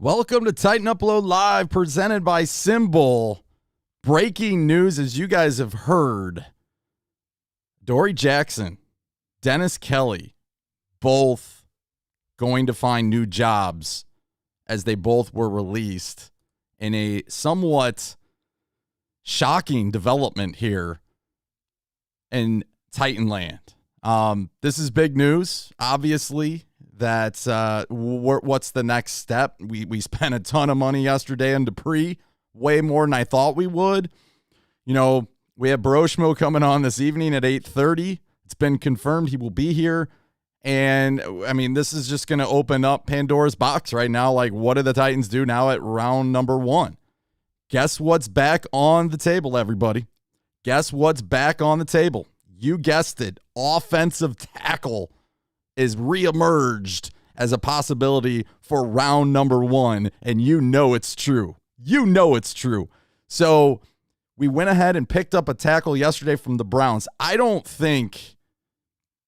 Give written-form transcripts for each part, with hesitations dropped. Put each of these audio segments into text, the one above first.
Welcome to Tighten Upload Live, presented by Symbol. Breaking news, as you guys have heard, Adoree Jackson, Dennis Kelly, both going to find new jobs as they both were released in a somewhat shocking development here in Titanland. This is big news, obviously. That's what's the next step. We spent a ton of money yesterday on Adoree, way more than I thought we would. You know, we have Baroshmo coming on this evening at 8:30. It's been confirmed he will be here. And, I mean, this is just going to open up Pandora's box right now. Like, what do the Titans do now at round number 1? Guess what's back on the table, everybody? Guess what's back on the table? You guessed it. Offensive tackle is reemerged as a possibility for round number 1, and you know it's true. You know it's true. So we went ahead and picked up a tackle yesterday from the Browns. I don't think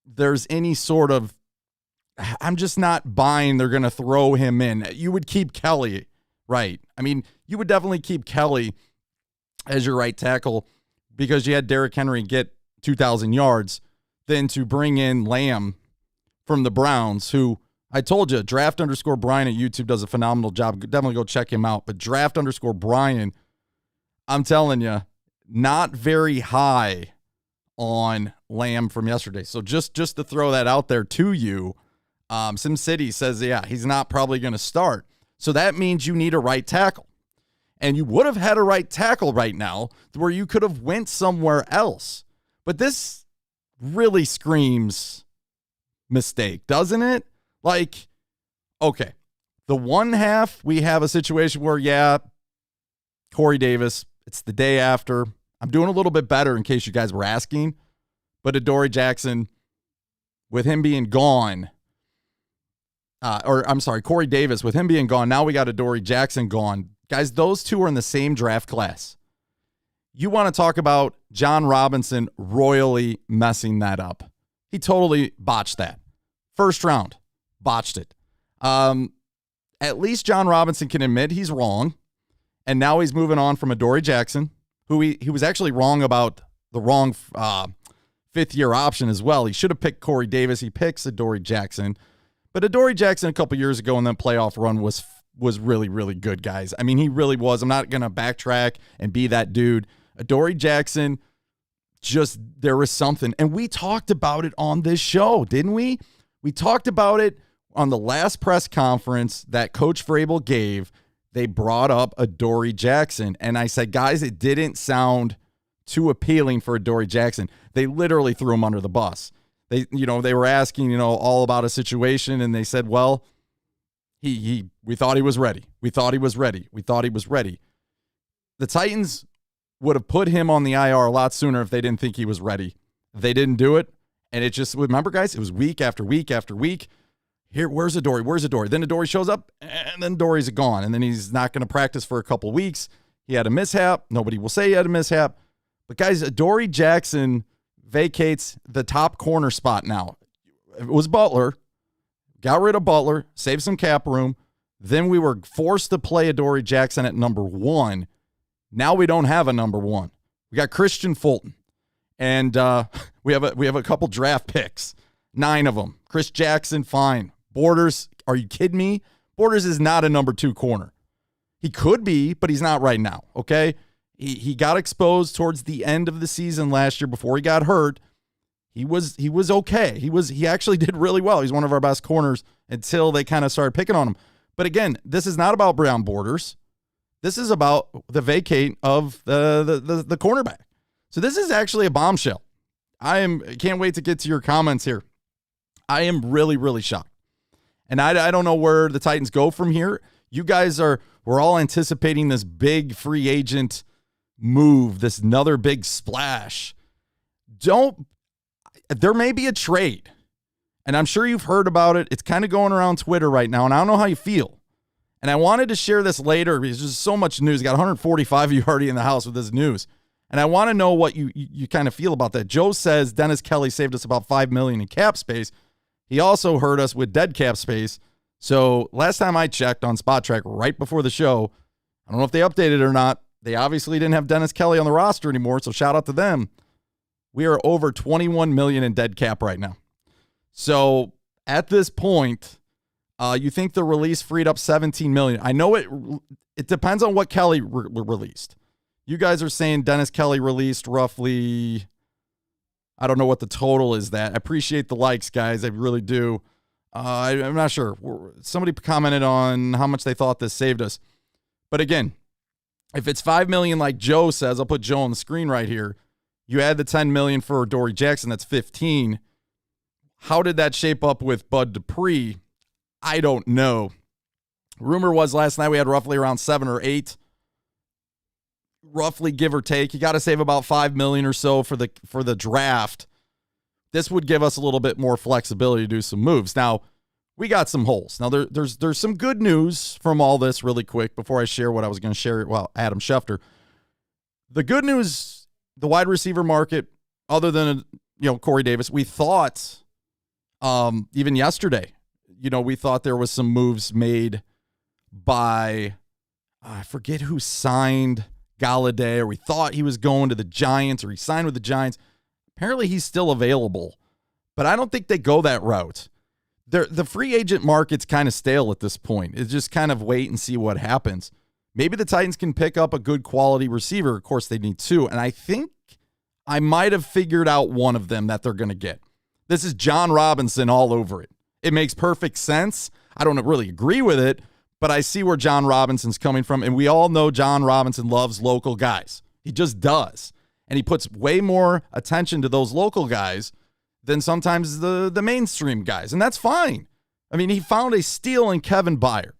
there's any sort of, I'm just not buying they're going to throw him in. You would keep Kelly, right? I mean, you would definitely keep Kelly as your right tackle because you had Derrick Henry get 2,000 yards, than to bring in Lamb from the Browns, who I told you, draft_Brian at YouTube does a phenomenal job. Definitely go check him out. But draft_Brian, I'm telling you, not very high on Lamb from yesterday. So just to throw that out there to you, SimCity says, yeah, he's not probably going to start. So that means you need a right tackle. And you would have had a right tackle right now where you could have went somewhere else. But this really screams mistake, doesn't it? Like, okay, the one half, we have a situation where, yeah, Corey Davis, it's the day after. I'm doing a little bit better in case you guys were asking. But Adoree Jackson, with him being gone, Corey Davis, with him being gone, now we got Adoree Jackson gone. Guys, those two are in the same draft class. You want to talk about Jon Robinson royally messing that up. He totally botched that. First round, botched it. At least Jon Robinson can admit he's wrong. And now he's moving on from Adoree Jackson, who he was actually wrong about the wrong fifth-year option as well. He should have picked Corey Davis. He picks Adoree Jackson. But Adoree Jackson a couple years ago in that playoff run was really, really good, guys. I mean, he really was. I'm not going to backtrack and be that dude. Adoree Jackson, just there was something. And we talked about it on this show, didn't we? We talked about it on the last press conference that Coach Vrabel gave. They brought up Adoree Jackson. And I said, guys, it didn't sound too appealing for Adoree Jackson. They literally threw him under the bus. They were asking, all about a situation. And they said, well, we thought he was ready. We thought he was ready. We thought he was ready. The Titans would have put him on the IR a lot sooner if they didn't think he was ready. They didn't do it. And it just, remember, guys, it was week after week after week. Here, where's Adoree? Where's Adoree? Then Adoree shows up, and then Adoree's gone. And then he's not going to practice for a couple weeks. He had a mishap. Nobody will say he had a mishap. But, guys, Adoree Jackson vacates the top corner spot now. It was Butler. Got rid of Butler, saved some cap room. Then we were forced to play Adoree Jackson at number 1. Now we don't have a number 1. We got Christian Fulton. And we have a couple draft picks. 9 of them. Chris Jackson, fine. Borders, are you kidding me? Borders is not a number 2 corner. He could be, but he's not right now, okay? He got exposed towards the end of the season last year before he got hurt. He was okay. He actually did really well. He's one of our best corners until they kind of started picking on him. But again, this is not about Brown Borders. This is about the vacate of the cornerback. So this is actually a bombshell. Can't wait to get to your comments here. I am really, really shocked. And I don't know where the Titans go from here. You guys we're all anticipating this big free agent move, this another big splash. There may be a trade, and I'm sure you've heard about it. It's kind of going around Twitter right now, and I don't know how you feel. And I wanted to share this later because there's so much news. Got 145 of you already in the house with this news. And I want to know what you kind of feel about that. Joe says Dennis Kelly saved us about $5 million in cap space. He also hurt us with dead cap space. So last time I checked on Spot Track right before the show, I don't know if they updated it or not. They obviously didn't have Dennis Kelly on the roster anymore, so shout out to them. We are over 21 million in dead cap right now. So at this point, you think the release freed up 17 million. I know it depends on what Kelly released. You guys are saying Dennis Kelly released roughly, I don't know what the total is that. I appreciate the likes, guys. I really do. I'm not sure. Somebody commented on how much they thought this saved us. But again, if it's 5 million like Joe says, I'll put Joe on the screen right here. You add the 10 million for Adoree Jackson, that's 15. How did that shape up with Bud Dupree? I don't know. Rumor was last night we had roughly around 7 or 8. Roughly, give or take. You got to save about 5 million or so for the draft. This would give us a little bit more flexibility to do some moves. Now, we got some holes. Now, there's some good news from all this really quick before I share what I was going to share. Well, Adam Schefter. The good news, the wide receiver market, other than, Corey Davis, we thought, even yesterday, we thought there was some moves made by, I forget who signed Galladay, or we thought he was going to the Giants, or he signed with the Giants. Apparently he's still available, but I don't think they go that route. The free agent market's kind of stale at this point. It's just kind of wait and see what happens. Maybe the Titans can pick up a good quality receiver. Of course, they need 2, and I think I might have figured out one of them that they're going to get. This is Jon Robinson all over it. It makes perfect sense. I don't really agree with it, but I see where Jon Robinson's coming from, and we all know Jon Robinson loves local guys. He just does, and he puts way more attention to those local guys than sometimes the mainstream guys, and that's fine. I mean, he found a steal in Kevin Byard.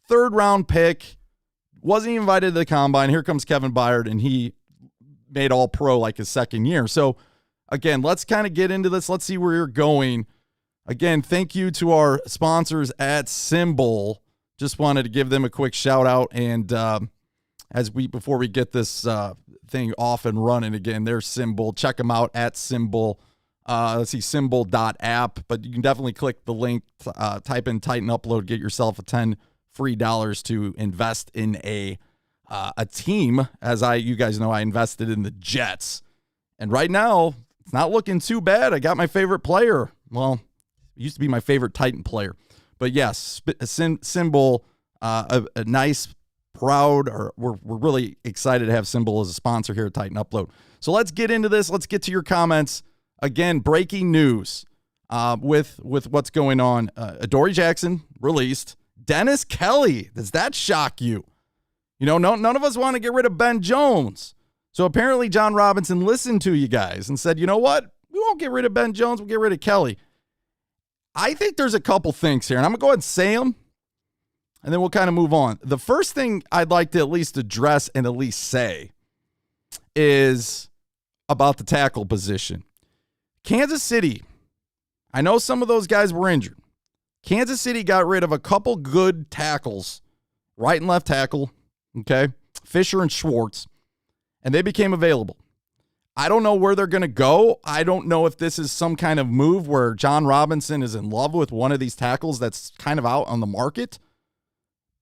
3rd-round pick, wasn't even invited to the combine. Here comes Kevin Byard, and he made all-pro like his second year. So, again, let's kind of get into this. Let's see where you're going. Again, thank you to our sponsors at Symbol. Just wanted to give them a quick shout-out, and before we get this thing off and running again, there's Symbol. Check them out at Symbol. Let's see, symbol.app, but you can definitely click the link, type in Titan Upload, get yourself a $10 free to invest in a team. As you guys know, I invested in the Jets, and right now it's not looking too bad. I got my favorite player. Well, it used to be my favorite Titan player, but yes, Symbol, a nice, proud, or we're really excited to have Symbol as a sponsor here at Titan Upload. So let's get into this. Let's get to your comments. Again, breaking news with what's going on. Adoree Jackson released. Dennis Kelly, does that shock you? None of us want to get rid of Ben Jones. So apparently Jon Robinson listened to you guys and said, you know what? We won't get rid of Ben Jones. We'll get rid of Kelly. I think there's a couple things here, and I'm going to go ahead and say them, and then we'll kind of move on. The first thing I'd like to at least address and at least say is about the tackle position. Kansas City, I know some of those guys were injured. Kansas City got rid of a couple good tackles, right and left tackle, okay, Fisher and Schwartz, and they became available. I don't know where they're going to go. I don't know if this is some kind of move where Jon Robinson is in love with one of these tackles that's kind of out on the market,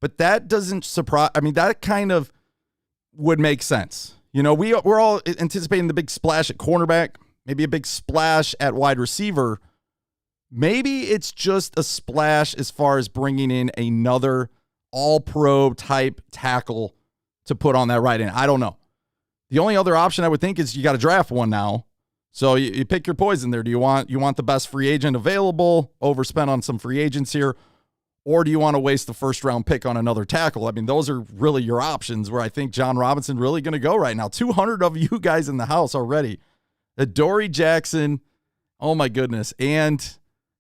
but that doesn't surprise. I mean, that kind of would make sense. We're all anticipating the big splash at cornerback. Maybe a big splash at wide receiver. Maybe it's just a splash as far as bringing in another all-pro type tackle to put on that right end. I don't know. The only other option I would think is you got to draft one now. So you pick your poison there. Do you want the best free agent available, overspend on some free agents here, or do you want to waste the first-round pick on another tackle? I mean, those are really your options where I think Jon Robinson really going to go right now. 200 of you guys in the house already. Adoree Jackson, oh my goodness, and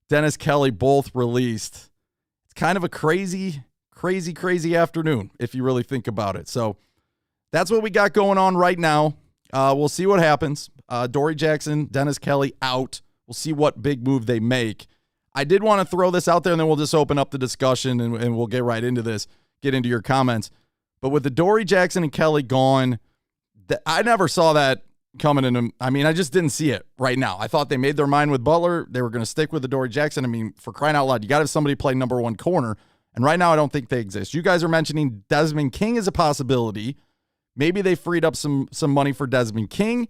Dennis Kelly both released. It's kind of a crazy afternoon if you really think about it. So that's what we got going on right now. We'll see what happens. Adoree Jackson, Dennis Kelly out. We'll see what big move they make. I did want to throw this out there, and then we'll just open up the discussion, and we'll get right into this, get into your comments. But with Adoree Jackson and Kelly gone, I never saw that coming in. I mean, I just didn't see it right now. I thought they made their mind with Butler. They were going to stick with Adoree Jackson. I mean, for crying out loud, you got to have somebody play number one corner. And right now, I don't think they exist. You guys are mentioning Desmond King as a possibility. Maybe they freed up some money for Desmond King.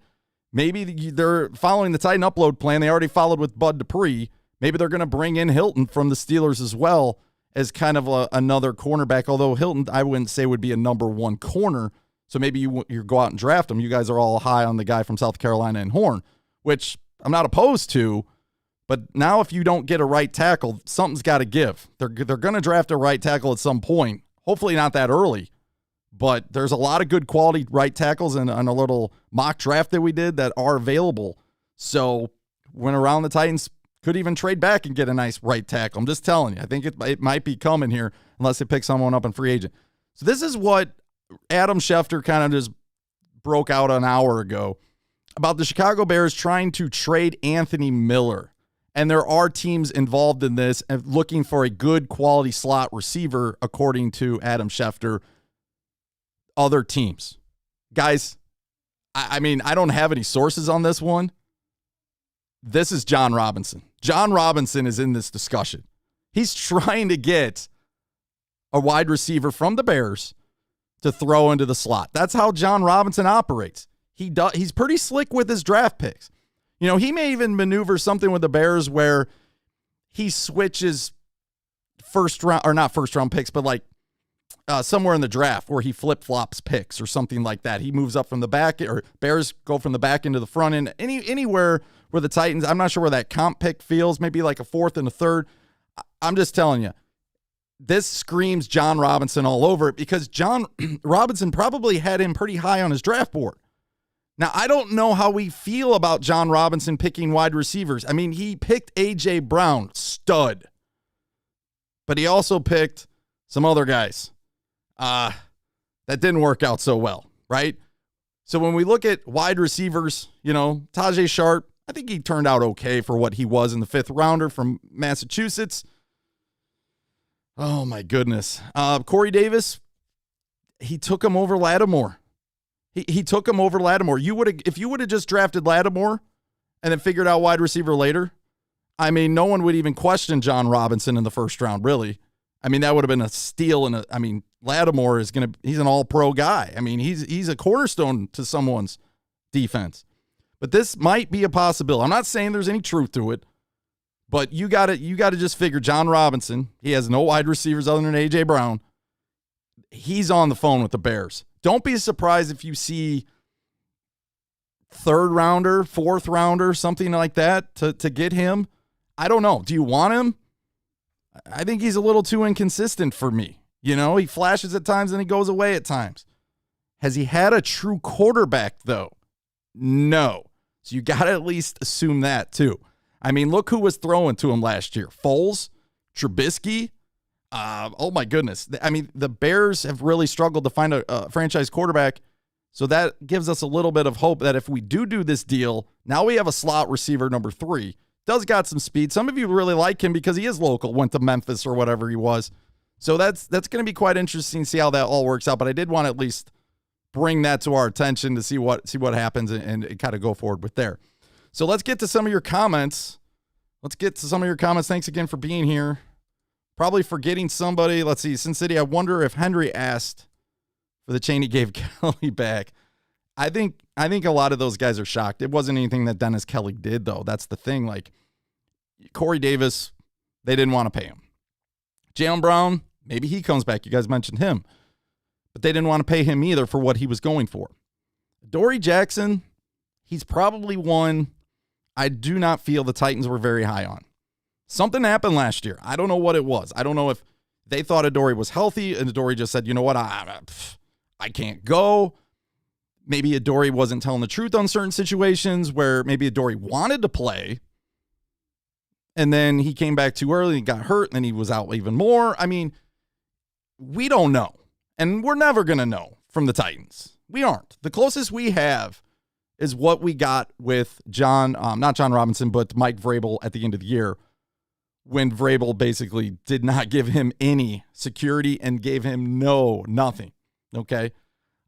Maybe they're following the Titan upload plan. They already followed with Bud Dupree. Maybe they're going to bring in Hilton from the Steelers as well as kind of another cornerback, although Hilton, I wouldn't say would be a number one corner. So maybe you go out and draft him. You guys are all high on the guy from South Carolina and Horn, which I'm not opposed to. But now if you don't get a right tackle, something's got to give. They're going to draft a right tackle at some point, hopefully not that early. But there's a lot of good quality right tackles in a little mock draft that we did that are available. So when around the Titans could even trade back and get a nice right tackle. I'm just telling you. I think it might be coming here unless they pick someone up in free agent. So this is what Adam Schefter kind of just broke out an hour ago about the Chicago Bears trying to trade Anthony Miller. And there are teams involved in this and looking for a good quality slot receiver, according to Adam Schefter. Other teams. Guys, I mean, I don't have any sources on this one. This is Jon Robinson. Jon Robinson is in this discussion. He's trying to get a wide receiver from the Bears to throw into the slot. That's how Jon Robinson operates. He's pretty slick with his draft picks. You know, he may even maneuver something with the Bears where he switches not first round picks, but like somewhere in the draft where he flip-flops picks or something like that. He moves up from the back, or Bears go from the back into the front end. Anywhere where the Titans, I'm not sure where that comp pick feels, maybe like a fourth and a third. I'm just telling you, this screams Jon Robinson all over it because Jon Robinson probably had him pretty high on his draft board. Now, I don't know how we feel about Jon Robinson picking wide receivers. I mean, he picked A.J. Brown, stud. But he also picked some other guys that didn't work out so well, right? So when we look at wide receivers, you know, Tajay Sharp, I think he turned out okay for what he was in the fifth rounder from Massachusetts. Oh, my goodness. Corey Davis, he took him over Lattimore. He took him over Lattimore. If you would have just drafted Lattimore and then figured out wide receiver later, I mean, no one would even question Jon Robinson in the first round, really. I mean, that would have been a steal. Lattimore he's an all-pro guy. I mean, he's a cornerstone to someone's defense. But this might be a possibility. I'm not saying there's any truth to it, but you got to just figure Jon Robinson, he has no wide receivers other than A.J. Brown. He's on the phone with the Bears. Don't be surprised if you see third rounder, fourth rounder, something like that to get him. I don't know. Do you want him? I think he's a little too inconsistent for me. You know, he flashes at times and he goes away at times. Has he had a true quarterback, though? No. So you got to at least assume that, too. I mean, look who was throwing to him last year. Foles, Trubisky. Oh, my goodness. I mean, the Bears have really struggled to find a franchise quarterback. So that gives us a little bit of hope that if we do this deal, now we have a slot receiver number 3. Does got some speed. Some of you really like him because he is local, went to Memphis or whatever he was. So that's going to be quite interesting to see how that all works out. But I did want to at least bring that to our attention to see what happens and kind of go forward with there. So let's get to some of your comments. Thanks again for being here. Probably forgetting somebody. Let's see. Sin City, I wonder if Henry asked for the chain he gave Kelly back. I think a lot of those guys are shocked. It wasn't anything that Dennis Kelly did, though. That's the thing. Like, Corey Davis, they didn't want to pay him. Jalen Brown, maybe he comes back. You guys mentioned him. But they didn't want to pay him either for what he was going for. Adoree Jackson, he's probably one I do not feel the Titans were very high on. Something happened last year. I don't know what it was. I don't know if they thought Adoree was healthy and Adoree just said, you know what, I can't go. Maybe Adoree wasn't telling the truth on certain situations where maybe Adoree wanted to play and then he came back too early and got hurt and then he was out even more. I mean, we don't know. And we're never going to know from the Titans. We aren't. The closest we have is what we got with not Jon Robinson, but Mike Vrabel at the end of the year when Vrabel basically did not give him any security and gave him nothing. Okay.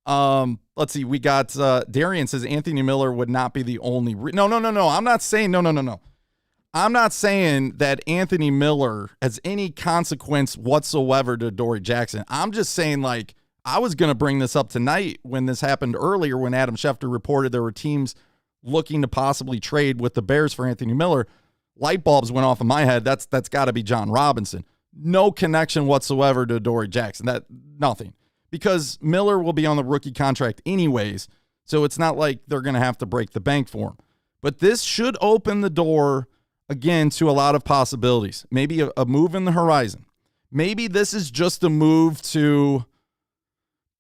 Let's see. We got Darian says Anthony Miller would not be the only. No. I'm not saying no. I'm not saying that Anthony Miller has any consequence whatsoever to Adoree Jackson. I'm just saying, like, I was going to bring this up tonight when this happened earlier when Adam Schefter reported there were teams looking to possibly trade with the Bears for Anthony Miller. Light bulbs went off in my head. That's got to be Jon Robinson. No connection whatsoever to Adoree Jackson. Nothing. Because Miller will be on the rookie contract anyways, so it's not like they're going to have to break the bank for him. But this should open the door, again, to a lot of possibilities. Maybe a move in the horizon. Maybe this is just a move to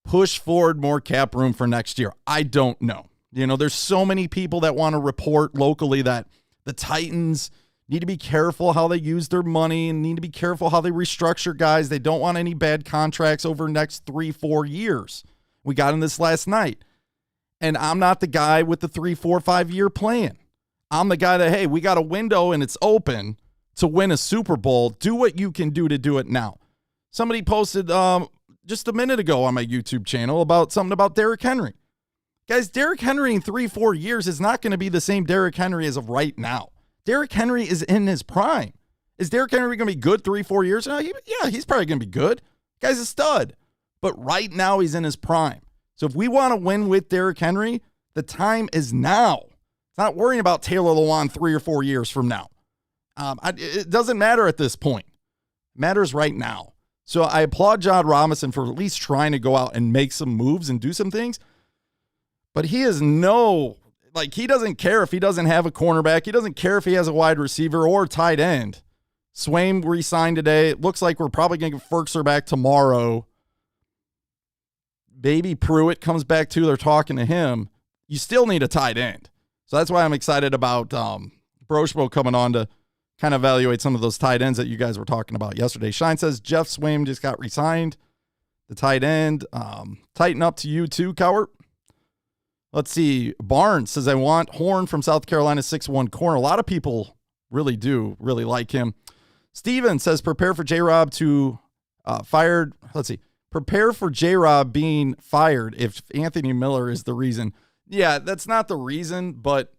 push forward more cap room for next year. I don't know. There's so many people that want to report locally that the Titans need to be careful how they use their money and need to be careful how they restructure guys. They don't want any bad contracts over the next 3-4 years. We got in this last night. And I'm not the guy with the 3, 4, 5 year plan. I'm the guy that, hey, we got a window and it's open to win a Super Bowl. Do what you can do to do it now. Somebody posted just a minute ago on my YouTube channel about something about Derrick Henry. Guys, Derrick Henry in 3-4 years is not going to be the same Derrick Henry as of right now. Derrick Henry is in his prime. Is Derrick Henry going to be good 3-4 years? Yeah, he's probably going to be good. Guy's a stud. But right now he's in his prime. So if we want to win with Derrick Henry, the time is now. It's not worrying about Taylor Lewan 3 or 4 years from now. It doesn't matter at this point. It matters right now. So I applaud Jon Robinson for at least trying to go out and make some moves and do some things. But he is he doesn't care if he doesn't have a cornerback. He doesn't care if he has a wide receiver or tight end. Swaim re-signed today. It looks like we're probably going to get Ferkser back tomorrow. Baby Pruitt comes back too. They're talking to him. You still need a tight end. So that's why I'm excited about Broshbo coming on to kind of evaluate some of those tight ends that you guys were talking about yesterday. Shine says Jeff Swaim just got re-signed. The tight end. Tighten up to you too, Cowart. Let's see. Barnes says, I want Horn from South Carolina, 6'1" corner. A lot of people really like him. Steven says, prepare for J-Rob to fired. Let's see. Prepare for J-Rob being fired if Anthony Miller is the reason. Yeah, that's not the reason, but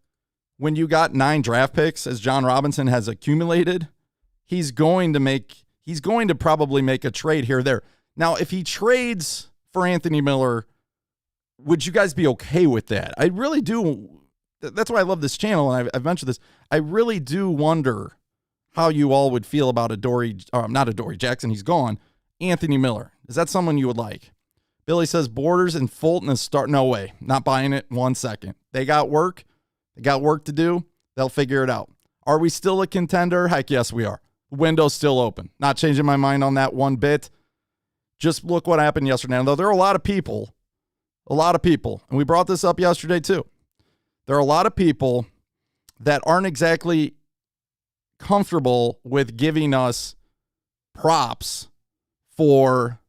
when you got 9 draft picks, as Jon Robinson has accumulated, he's going to probably make a trade here or there. Now, if he trades for Anthony Miller, would you guys be okay with that? I really do. That's why I love this channel, and I've mentioned this. I really do wonder how you all would feel about not Adoree Jackson. He's gone. Anthony Miller. Is that someone you would like? Billy says Borders and Fulton is start. No way. Not buying it 1 second. They got work. They got work to do. They'll figure it out. Are we still a contender? Heck yes, we are. Window's still open. Not changing my mind on that one bit. Just look what happened yesterday. Though there are a lot of people, and we brought this up yesterday too. There are a lot of people that aren't exactly comfortable with giving us props for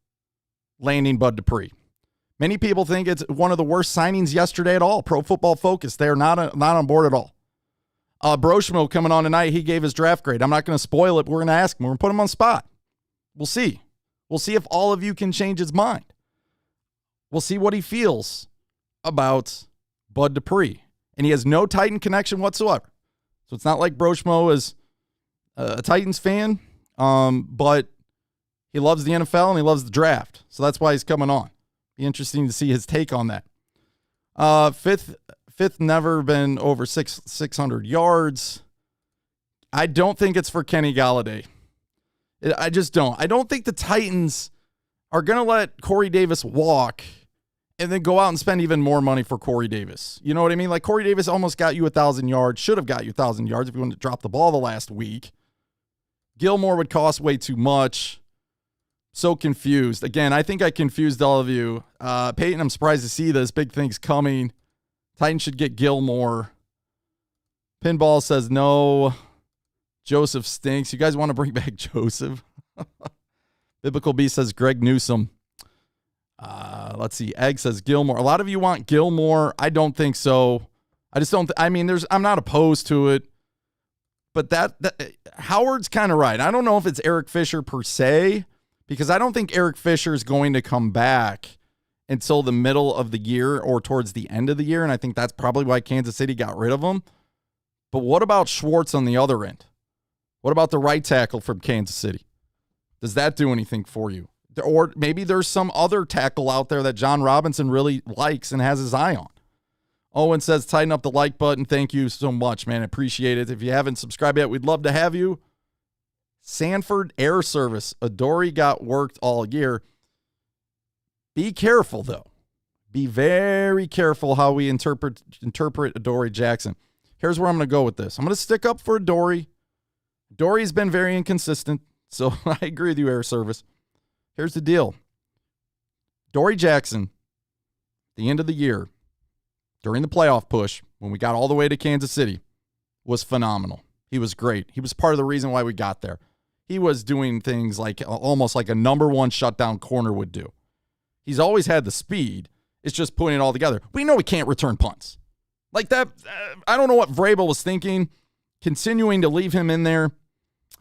landing Bud Dupree. Many people think it's one of the worst signings yesterday at all. Pro Football Focus, they're not on board at all. Broshmo coming on tonight, he gave his draft grade. I'm not going to spoil it, but we're going to ask him. We're going to put him on the spot. We'll see. We'll see if all of you can change his mind. We'll see what he feels about Bud Dupree. And he has no Titan connection whatsoever. So it's not like Broshmo is a Titans fan, but he loves the NFL and he loves the draft. So that's why he's coming on. Be interesting to see his take on that. Fifth never been over 600 yards. I don't think it's for Kenny Golladay. I just don't. I don't think the Titans are going to let Corey Davis walk and then go out and spend even more money for Corey Davis. You know what I mean? Like Corey Davis almost got you 1,000 yards, should have got you 1,000 yards if you wanted to drop the ball the last week. Gilmore would cost way too much. So confused. Again, I think I confused all of you. Peyton, I'm surprised to see this. Big things coming. Titans should get Gilmore. Pinball says no. Joseph stinks. You guys want to bring back Joseph? Biblical B says Greg Newsome. Let's see. Egg says Gilmore. A lot of you want Gilmore. I don't think so. I just don't. I'm not opposed to it. But that Howard's kind of right. I don't know if it's Eric Fisher per se, because I don't think Eric Fisher is going to come back until the middle of the year or towards the end of the year, and I think that's probably why Kansas City got rid of him. But what about Schwartz on the other end? What about the right tackle from Kansas City? Does that do anything for you? Or maybe there's some other tackle out there that Jon Robinson really likes and has his eye on. Owen says, tighten up the like button. Thank you so much, man. I appreciate it. If you haven't subscribed yet, we'd love to have you. Sanford Air Service. Adoree got worked all year. Be careful, though. Be very careful how we interpret Adoree Jackson. Here's where I'm going to go with this. I'm going to stick up for Adoree. Adoree's been very inconsistent, so I agree with you, Air Service. Here's the deal. Adoree Jackson, the end of the year, during the playoff push, when we got all the way to Kansas City, was phenomenal. He was great. He was part of the reason why we got there. He was doing things like almost like a number one shutdown corner would do. He's always had the speed. It's just putting it all together. We know he can't return punts. Like that, I don't know what Vrabel was thinking, continuing to leave him in there.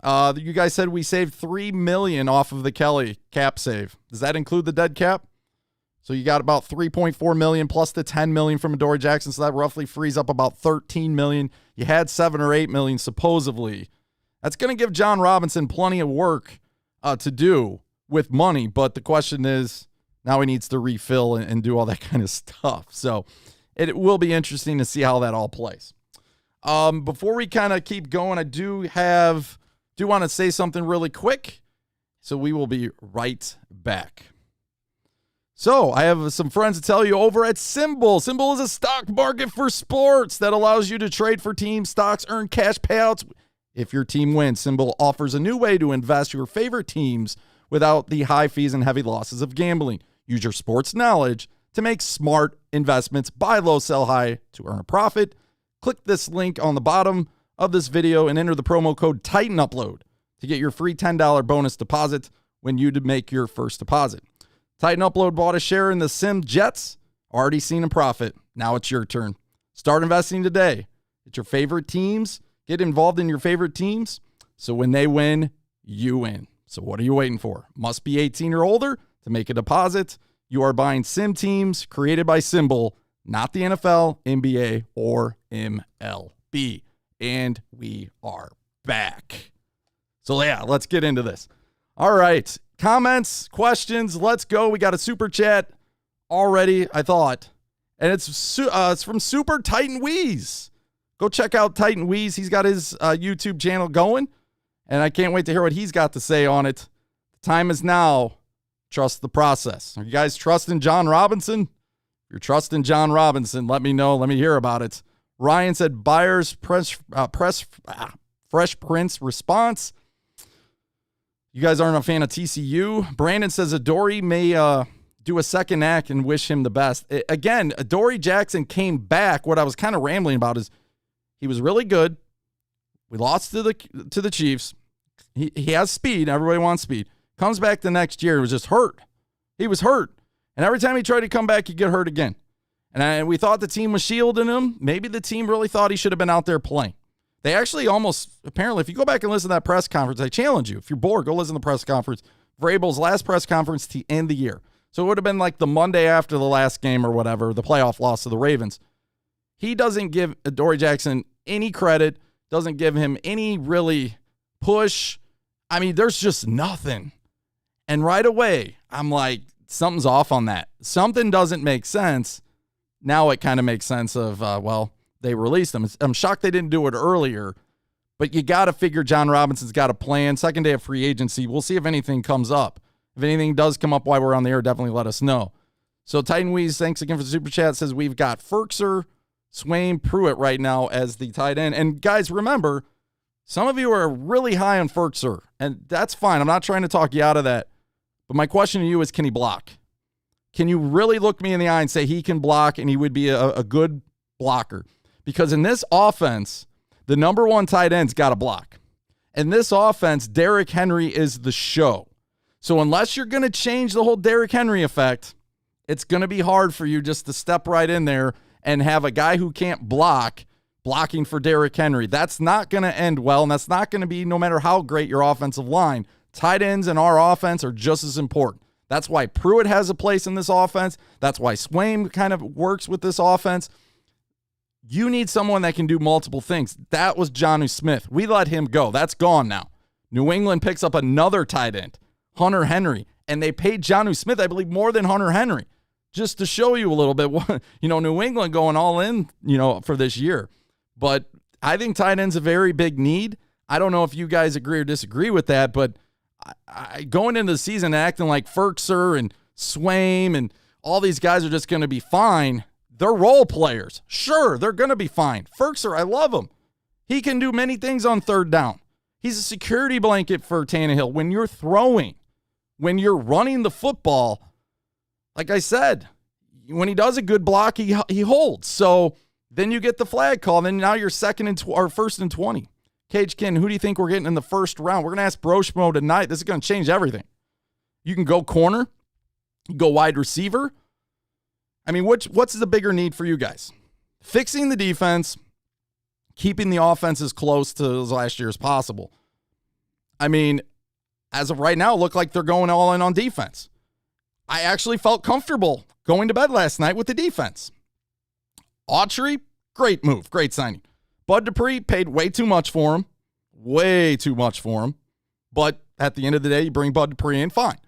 You guys said we saved $3 million off of the Kelly cap save. Does that include the dead cap? So you got about $3.4 million plus the $10 million from Adoree Jackson. So that roughly frees up about $13 million. You had $7 or $8 million supposedly. That's going to give Jon Robinson plenty of work to do with money. But the question is, now he needs to refill and do all that kind of stuff. So it will be interesting to see how that all plays. Before we kind of keep going, I do want to say something really quick. So we will be right back. So I have some friends to tell you over at Symbol. Symbol is a stock market for sports that allows you to trade for team stocks, earn cash payouts. If your team wins, Symbol offers a new way to invest your favorite teams without the high fees and heavy losses of gambling. Use your sports knowledge to make smart investments. Buy low, sell high to earn a profit. Click this link on the bottom of this video and enter the promo code TITANUPLOAD to get your free $10 bonus deposit when you make your first deposit. Titan Upload bought a share in the Sim Jets, already seen a profit. Now it's your turn. Start investing today. It's your favorite teams. Get involved in your favorite teams. So when they win, you win. So what are you waiting for? Must be 18 or older to make a deposit. You are buying sim teams created by Symbol, not the NFL, NBA, or MLB. And we are back. So yeah, let's get into this. All right. Comments, questions, let's go. We got a super chat already, I thought. And it's from Super Titan Wheeze. Go check out Titan Wheeze. He's got his YouTube channel going. And I can't wait to hear what he's got to say on it. The time is now. Trust the process. Are you guys trusting Jon Robinson? If you're trusting Jon Robinson, let me know. Let me hear about it. Ryan said, Buyers Fresh Prince response. You guys aren't a fan of TCU. Brandon says Adoree may do a second act and wish him the best. Again, Adoree Jackson came back. What I was kind of rambling about is he was really good. We lost to the Chiefs. He has speed. Everybody wants speed. Comes back the next year. He was just hurt. He was hurt. And every time he tried to come back, he'd get hurt again. And we thought the team was shielding him. Maybe the team really thought he should have been out there playing. They actually apparently, if you go back and listen to that press conference, I challenge you. If you're bored, go listen to the press conference. Vrabel's last press conference to end the year. So it would have been like the Monday after the last game or whatever, the playoff loss to the Ravens. He doesn't give Adoree Jackson any credit, doesn't give him any really push. I mean, there's just nothing. And right away, I'm like, something's off on that. Something doesn't make sense. Now it kind of makes sense of, they released him. I'm shocked they didn't do it earlier, but you got to figure Jon Robinson's got a plan. Second day of free agency. We'll see if anything comes up. If anything does come up while we're on the air, definitely let us know. So Titan Wheeze, thanks again for the super chat, says we've got Ferkser, Swain, Pruitt right now as the tight end. And guys, remember, some of you are really high on Ferkser, and that's fine. I'm not trying to talk you out of that. But my question to you is, can he block? Can you really look me in the eye and say he can block and he would be a good blocker? Because in this offense, the number one tight end's got to block. In this offense, Derrick Henry is the show. So unless you're going to change the whole Derrick Henry effect, it's going to be hard for you just to step right in there and have a guy who can't block blocking for Derrick Henry. That's not going to end well, and that's not going to be no matter how great your offensive line. Tight ends in our offense are just as important. That's why Pruitt has a place in this offense. That's why Swaim kind of works with this offense. You need someone that can do multiple things. That was Jonnu Smith. We let him go. That's gone now. New England picks up another tight end, Hunter Henry, and they paid Jonnu Smith, I believe, more than Hunter Henry, just to show you a little bit. New England going all in, for this year. But I think tight end's a very big need. I don't know if you guys agree or disagree with that, but going into the season acting like Ferkser and Swaim and all these guys are just going to be fine. They're role players. Sure, they're going to be fine. Ferkser, I love him. He can do many things on third down. He's a security blanket for Tannehill. When you're throwing, when you're running the football, like I said, when he does a good block, he holds. So then you get the flag call. Then now you're first and 20. Cage Kin, who do you think we're getting in the first round? We're going to ask Broshmo tonight. This is going to change everything. You can go corner. You can go wide receiver. I mean, what's the bigger need for you guys? Fixing the defense, keeping the offense as close to last year as possible. I mean, as of right now, it looked like they're going all in on defense. I actually felt comfortable going to bed last night with the defense. Autry, great move, great signing. Bud Dupree paid way too much for him. Way too much for him. But at the end of the day, you bring Bud Dupree in, fine.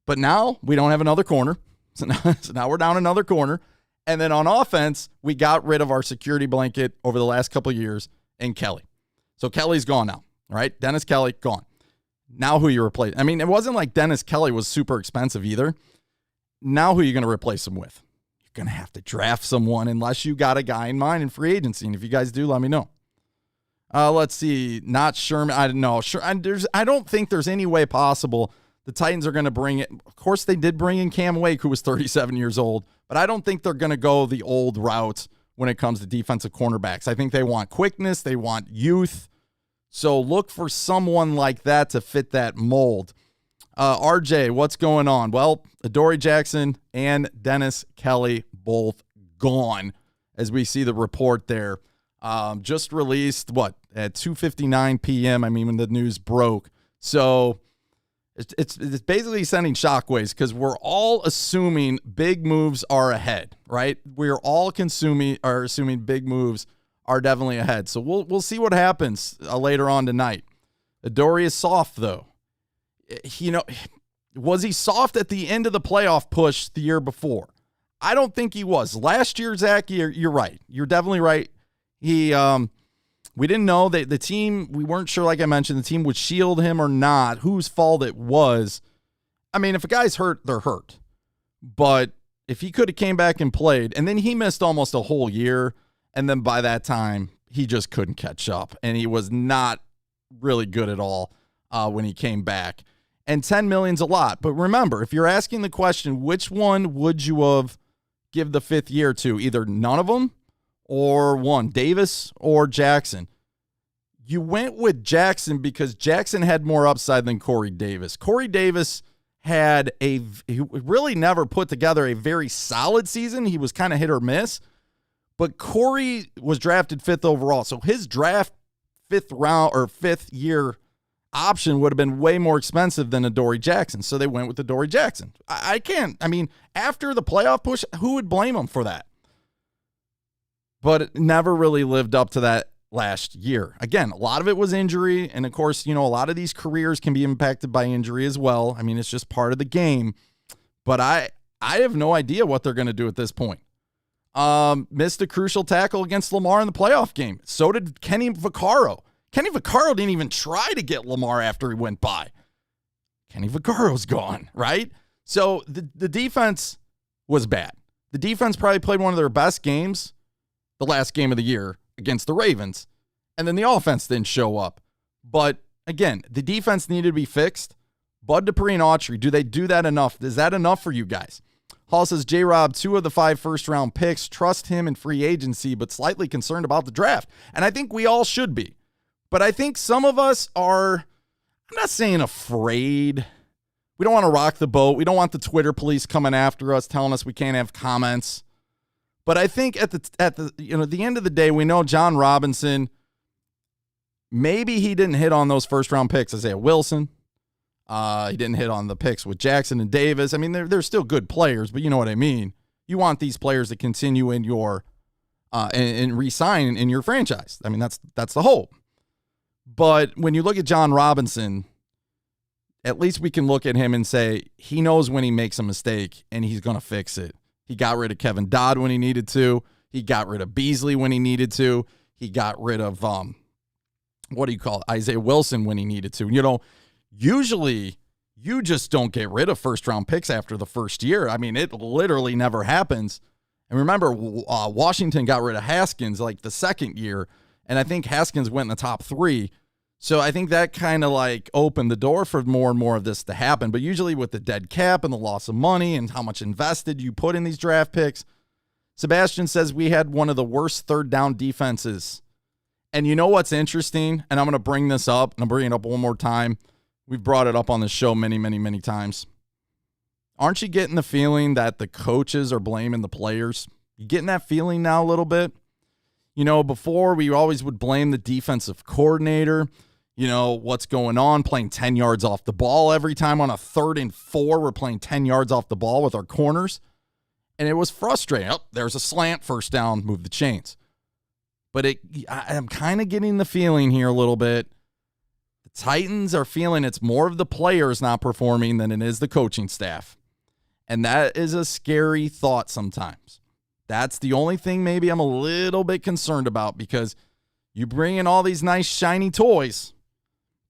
But now we don't have another corner. So now we're down another corner. And then on offense, we got rid of our security blanket over the last couple of years in Kelly. So Kelly's gone now, right? Dennis Kelly, gone. Now who you replace? I mean, it wasn't like Dennis Kelly was super expensive either. Now who are you going to replace him with? You're going to have to draft someone unless you got a guy in mind in free agency. And if you guys do, let me know. Let's see. Not Sherman. I don't know. I don't think there's any way possible the Titans are going to bring it. Of course, they did bring in Cam Wake, who was 37 years old. But I don't think they're going to go the old route when it comes to defensive cornerbacks. I think they want quickness. They want youth. So look for someone like that to fit that mold. RJ, what's going on? Well, Adoree Jackson and Dennis Kelly both gone, as we see the report there. Just released, at 2:59 p.m., when the news broke. So it's basically sending shockwaves because we're all assuming big moves are ahead, right? We're all assuming big moves are definitely ahead. So we'll see what happens later on tonight. Adoree is soft, though. Was he soft at the end of the playoff push the year before? I don't think he was. Last year, Zach, you're right. You're definitely right. We didn't know that the team, we weren't sure, like I mentioned, the team would shield him or not, whose fault it was. If a guy's hurt, they're hurt. But if he could have came back and played, and then he missed almost a whole year, and then by that time, he just couldn't catch up, and he was not really good at all when he came back. And $10 million's a lot. But remember, if you're asking the question, which one would you have give the fifth year to? Either none of them or one, Davis or Jackson. You went with Jackson because Jackson had more upside than Corey Davis. Corey Davis he really never put together a very solid season. He was kind of hit or miss. But Corey was drafted 5th overall. So his draft 5th year option would have been way more expensive than Adoree Jackson. So they went with Adoree Jackson. After the playoff push, who would blame him for that? But it never really lived up to that last year. Again, a lot of it was injury. And of course, a lot of these careers can be impacted by injury as well. It's just part of the game. But I have no idea what they're going to do at this point. Missed a crucial tackle against Lamar in the playoff game. So did Kenny Vaccaro. Kenny Vaccaro didn't even try to get Lamar after he went by. Kenny Vaccaro's gone, right? So the defense was bad. The defense probably played one of their best games the last game of the year against the Ravens, and then the offense didn't show up. But again, the defense needed to be fixed. Bud Dupree and Autry, do they do that enough? Is that enough for you guys? Hall says, J-Rob, 2 of the 5 first-round picks, trust him in free agency, but slightly concerned about the draft. And I think we all should be. But I think some of us are, I'm not saying afraid. We don't want to rock the boat. We don't want the Twitter police coming after us, telling us we can't have comments. But I think at the end of the day, we know Jon Robinson, maybe he didn't hit on those first-round picks. Isaiah Wilson, He didn't hit on the picks with Jackson and Davis. I mean, they're still good players, but you know what I mean. You want these players to continue in your and re-sign in your franchise. I mean, that's the hope. But when you look at Jon Robinson, at least we can look at him and say he knows when he makes a mistake and he's going to fix it. He got rid of Kevin Dodd when he needed to. He got rid of Beasley when he needed to. He got rid of, Isaiah Wilson when he needed to. You know, usually you just don't get rid of first-round picks after the first year. I mean, it literally never happens. And remember, Washington got rid of Haskins like the second year, and I think Haskins went in the top 3. So I think that kind of like opened the door for more and more of this to happen. But usually with the dead cap and the loss of money and how much invested you put in these draft picks, Sebastian says we had one of the worst third down defenses. And you know what's interesting? And I'm going to bring this up, and I'm bringing it up one more time. We've brought it up on the show many, many, many times. Aren't you getting the feeling that the coaches are blaming the players? You getting that feeling now a little bit? You know, before we always would blame the defensive coordinator. You know, what's going on, playing 10 yards off the ball every time on a 3rd and 4. We're playing 10 yards off the ball with our corners. And it was frustrating. Oh, there's a slant, first down, move the chains. But I'm kind of getting the feeling here a little bit. The Titans are feeling it's more of the players not performing than it is the coaching staff. And that is a scary thought sometimes. That's the only thing maybe I'm a little bit concerned about, because you bring in all these nice shiny toys,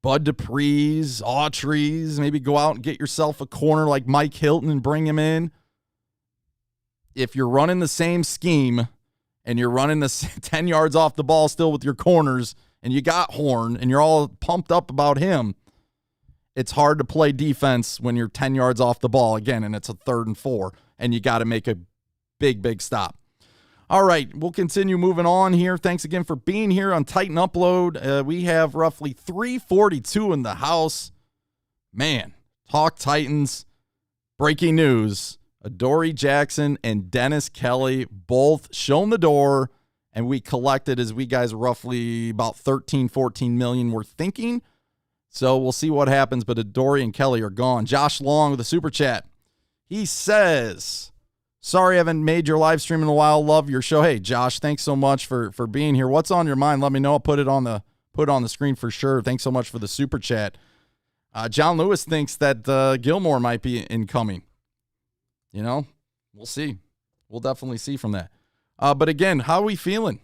Bud Dupree's, Autry's, maybe go out and get yourself a corner like Mike Hilton and bring him in. If you're running the same scheme and you're running the 10 yards off the ball still with your corners and you got Horn and you're all pumped up about him, it's hard to play defense when you're 10 yards off the ball again and it's a 3rd and 4 and you got to make a big, big stop. All right, we'll continue moving on here. Thanks again for being here on Titan Upload. We have roughly 342 in the house. Man, talk Titans. Breaking news. Adoree Jackson and Dennis Kelly both shown the door, and we collected, as we guys, roughly about 13, 14 million we're thinking. So we'll see what happens, but Adoree and Kelly are gone. Josh Long with a super chat. He says, sorry I haven't made your live stream in a while. Love your show. Hey, Josh, thanks so much for being here. What's on your mind? Let me know. I'll put it on the screen for sure. Thanks so much for the super chat. John Lewis thinks that Gilmore might be incoming. You know, we'll see. We'll definitely see from that. But again, how are we feeling?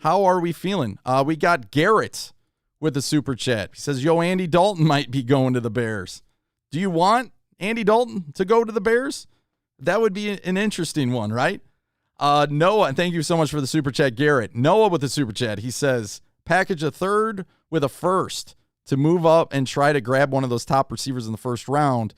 We got Garrett with the super chat. He says, yo, Andy Dalton might be going to the Bears. Do you want Andy Dalton to go to the Bears? That would be an interesting one, right? Noah, thank you so much for the super chat, Garrett. Noah with the super chat. He says, package a 3rd with a 1st to move up and try to grab one of those top receivers in the 1st round.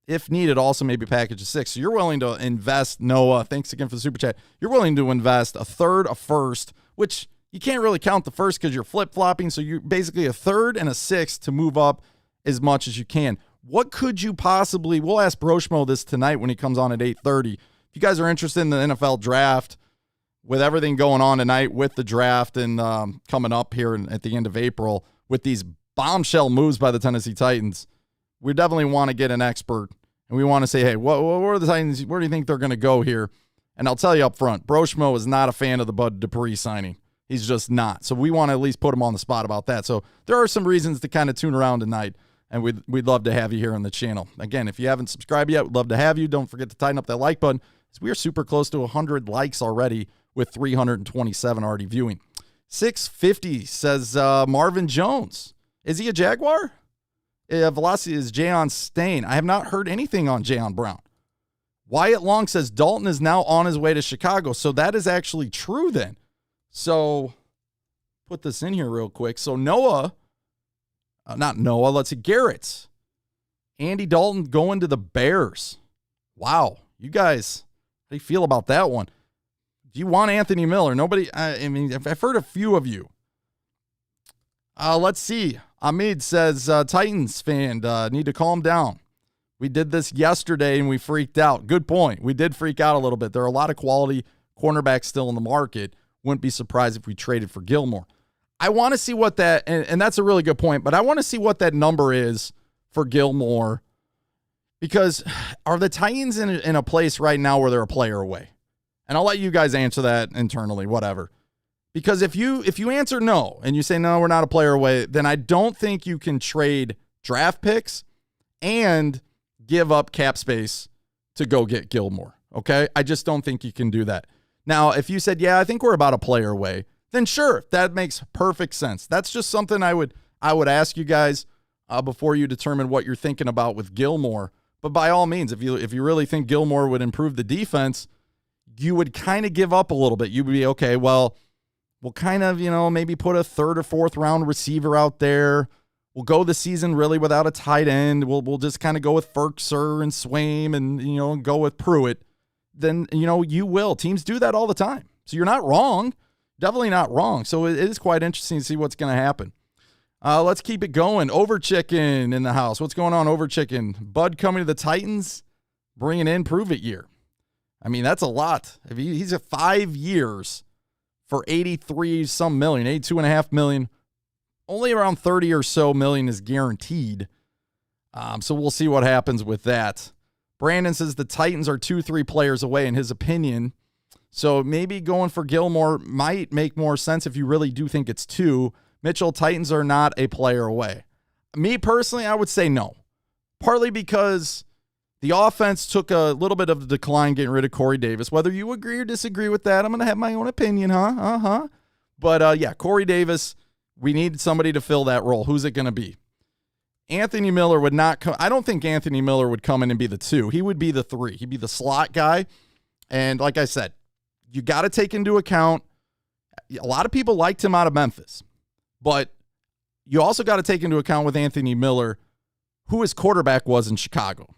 If needed, also maybe package a 6. So you're willing to invest, Noah, thanks again for the super chat. You're willing to invest a 3rd, a 1st, which you can't really count the 1st because you're flip-flopping. So you're basically a 3rd and a 6th to move up as much as you can. What could you possibly, we'll ask Broshmo this tonight when he comes on at 8:30. If you guys are interested in the NFL draft, with everything going on tonight with the draft and coming up here at the end of April with these bombshell moves by the Tennessee Titans, we definitely want to get an expert, and we want to say, hey, what are the Titans? Where do you think they're going to go here? And I'll tell you up front, Broshmo is not a fan of the Bud Dupree signing. He's just not. So we want to at least put him on the spot about that. So there are some reasons to kind of tune around tonight, and we'd love to have you here on the channel. Again, if you haven't subscribed yet, we'd love to have you. Don't forget to tighten up that like button, because we are super close to 100 likes already with 327 already viewing. 650 says Marvin Jones. Is he a Jaguar? Velocity is Jayon Stain. I have not heard anything on Jayon Brown. Wyatt Long says Dalton is now on his way to Chicago. So that is actually true then. So put this in here real quick. So let's see, Garrett. Andy Dalton going to the Bears. Wow. You guys, how do you feel about that one? Do you want Anthony Miller? Nobody, I've heard a few of you. Let's see. Ahmed says, Titans fan, need to calm down. We did this yesterday and we freaked out. Good point. We did freak out a little bit. There are a lot of quality cornerbacks still in the market. Wouldn't be surprised if we traded for Gilmore. I want to see what that, and that's a really good point, but I want to see what that number is for Gilmore, because are the Titans in a place right now where they're a player away? And I'll let you guys answer that internally, whatever. Because if you answer no and you say, no, we're not a player away, then I don't think you can trade draft picks and give up cap space to go get Gilmore. Okay? I just don't think you can do that. Now, if you said, yeah, I think we're about a player away, then sure, that makes perfect sense. That's just something I would ask you guys before you determine what you're thinking about with Gilmore. But by all means, if you really think Gilmore would improve the defense, you would kind of give up a little bit. You'd be, okay, well, we'll kind of, maybe put a third or fourth round receiver out there. We'll go the season really without a tight end. We'll just kind of go with Ferkser and Swaim and, go with Pruitt. Then, you will. Teams do that all the time. So you're not wrong. Definitely not wrong. So it is quite interesting to see what's going to happen. Let's keep it going. Over Chicken in the house. What's going on, Over Chicken? Bud coming to the Titans, bringing in Prove It year. I mean, that's a lot. If he's at 5 years for 83-some million, 82.5 million. Only around 30 or so million is guaranteed. So we'll see what happens with that. Brandon says the Titans are 2-3 players away in his opinion. So maybe going for Gilmore might make more sense if you really do think it's 2. Mitchell, Titans are not a player away. Me personally, I would say no. Partly because the offense took a little bit of a decline getting rid of Corey Davis. Whether you agree or disagree with that, I'm going to have my own opinion, huh? But yeah, Corey Davis, we need somebody to fill that role. Who's it going to be? Anthony Miller would not come. I don't think Anthony Miller would come in and be the 2. He would be the 3. He'd be the slot guy. And like I said, you got to take into account, a lot of people liked him out of Memphis. But you also got to take into account with Anthony Miller who his quarterback was in Chicago.